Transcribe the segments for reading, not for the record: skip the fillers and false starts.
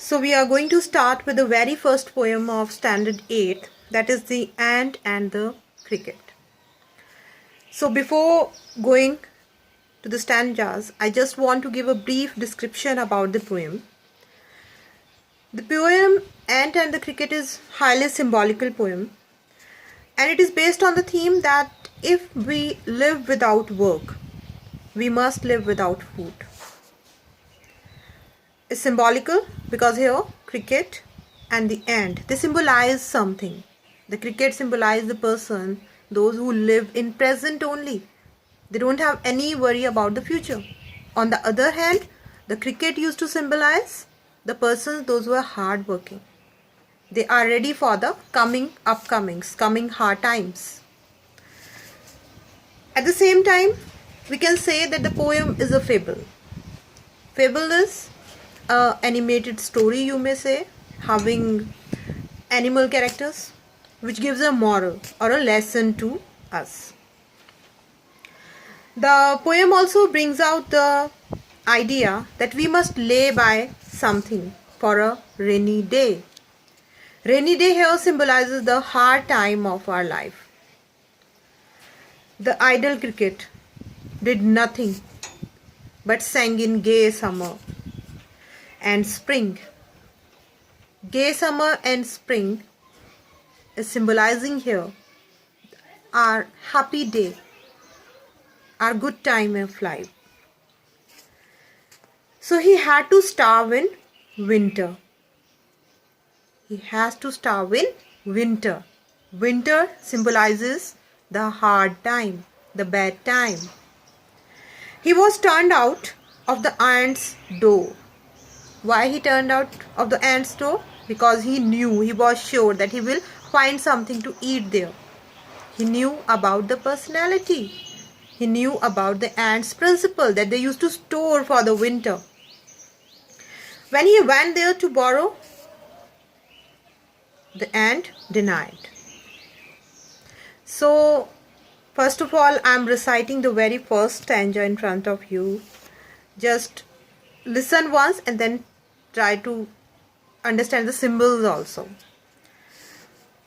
So we are going to start with the very first poem of Standard 8th, that is The Ant and the Cricket. So before going to the stanzas, I just want to give a brief description about the poem. The poem Ant and the Cricket is highly symbolical poem, and it is based on the theme that if we live without work, we must live without food. It's symbolical because here cricket and the ant, they symbolize something. The cricket symbolizes the person, those who live in present only. They don't have any worry about the future. On the other hand, the cricket used to symbolize the persons, those who are hard working. They are ready for the coming hard times. At the same time, we can say that the poem is a fable. Fable is an animated story, you may say, having animal characters, which gives a moral or a lesson to us. The poem also brings out the idea that we must lay by something for a rainy day. Rainy day here symbolizes the hard time of our life. The idle cricket did nothing but sang in gay summer and spring. Gay summer and spring is symbolizing here our happy day, our good time of life. So he had to starve in winter. He has to starve in winter. Winter symbolizes the hard time, the bad time. He was turned out of the ant's door. Why he turned out of the ant's door? Because he was sure that he will find something to eat there. He knew about the personality. He knew about the ant's principle that they used to store for the winter. When he went there to borrow, the ant denied. So, first of all, I am reciting the very first stanza in front of you. Just listen once and then try to understand the symbols also.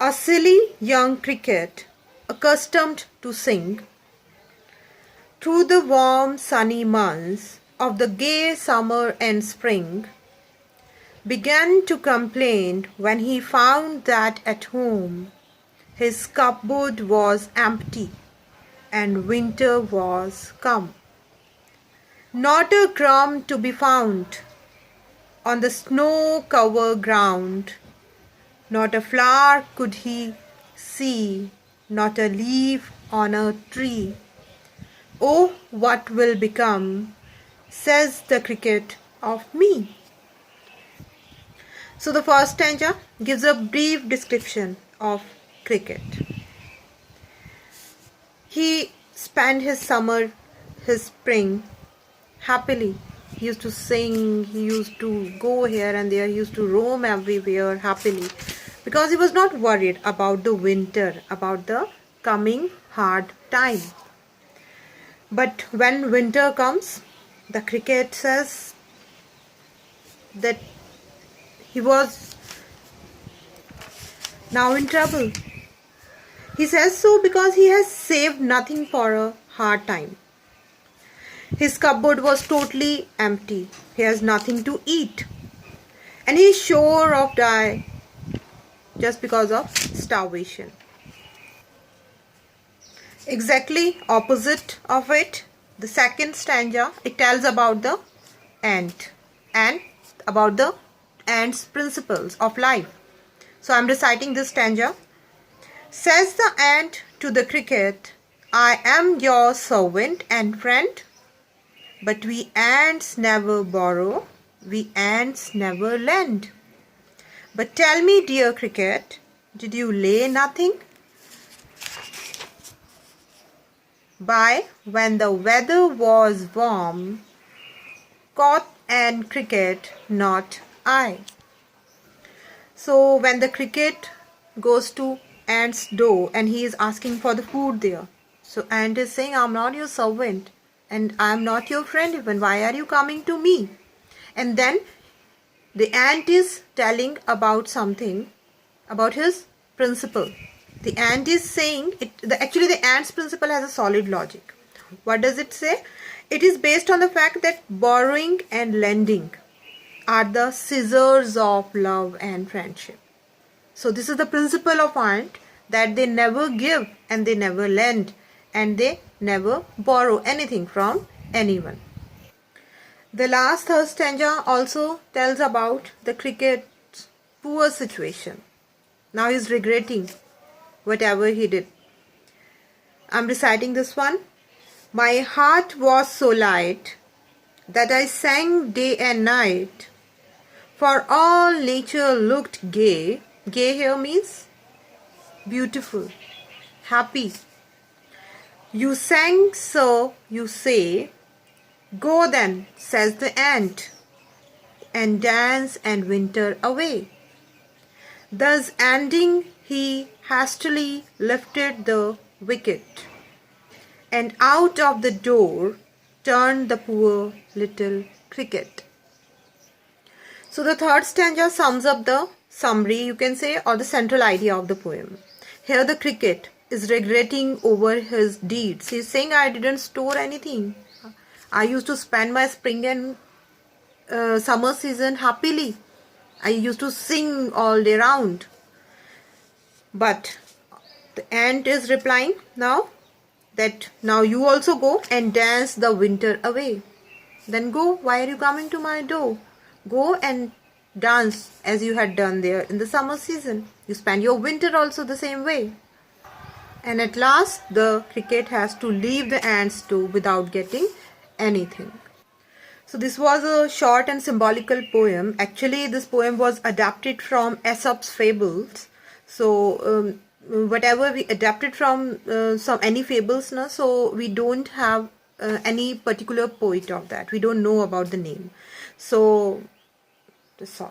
A silly young cricket, accustomed to sing through the warm sunny months of the gay summer and spring, began to complain when he found that at home his cupboard was empty and winter was come. Not a crumb to be found on the snow-covered ground, not a flower could he see, not a leaf on a tree. Oh, what will become, says the cricket, of me? So the first stanza gives a brief description of cricket. He spent his summer, his spring happily. He used to sing, he used to go here and there, he used to roam everywhere happily because he was not worried about the winter, about the coming hard time. But when winter comes, the cricket says that he was now in trouble. He says so because he has saved nothing for a hard time. His cupboard was totally empty. He has nothing to eat. And he is sure of die just because of starvation. Exactly opposite of it, the second stanza, it tells about the ant and about the ant's principles of life. So I am reciting this stanza. Says the ant to the cricket, I am your servant and friend. But we ants never borrow, we ants never lend. But tell me, dear cricket, did you lay nothing by when the weather was warm? Caught and cricket, not I. So when the cricket goes to ant's door and he is asking for the food there, so ant is saying, I'm not your servant and I'm not your friend even. Why are you coming to me? And then The ant is telling about something, about his principle. The ant is saying, actually the ant's principle has a solid logic. What does it say? It is based on the fact that borrowing and lending are the scissors of love and friendship. So this is the principle of ant, that they never give and they never lend and they never borrow anything from anyone. The last third stanza also tells about the cricket's poor situation. Now he is regretting whatever he did. I'm reciting this one. My heart was so light that I sang day and night, for all nature looked gay. Gay here means beautiful, happy. You sang, so you say, go then, says the ant, and dance and winter away. Thus ending, he hastily lifted the wicket, and out of the door turned the poor little cricket. So the third stanza sums up the summary, you can say, or the central idea of the poem. Here the cricket is regretting over his deeds. He is saying, I didn't store anything. I used to spend my spring and summer season happily. I used to sing all day round. But the ant is replying now that now you also go and dance the winter away. Then go, why are you coming to my door? Go and dance as you had done there in the summer season. You spend your winter also the same way. And at last the cricket has to leave the ant's door without getting anything. So this was a short and symbolical poem. Actually this poem was adapted from Aesop's fables. So whatever we adapted from any fables, no? So we don't have any particular poet of that. We don't know about the name. So that's all.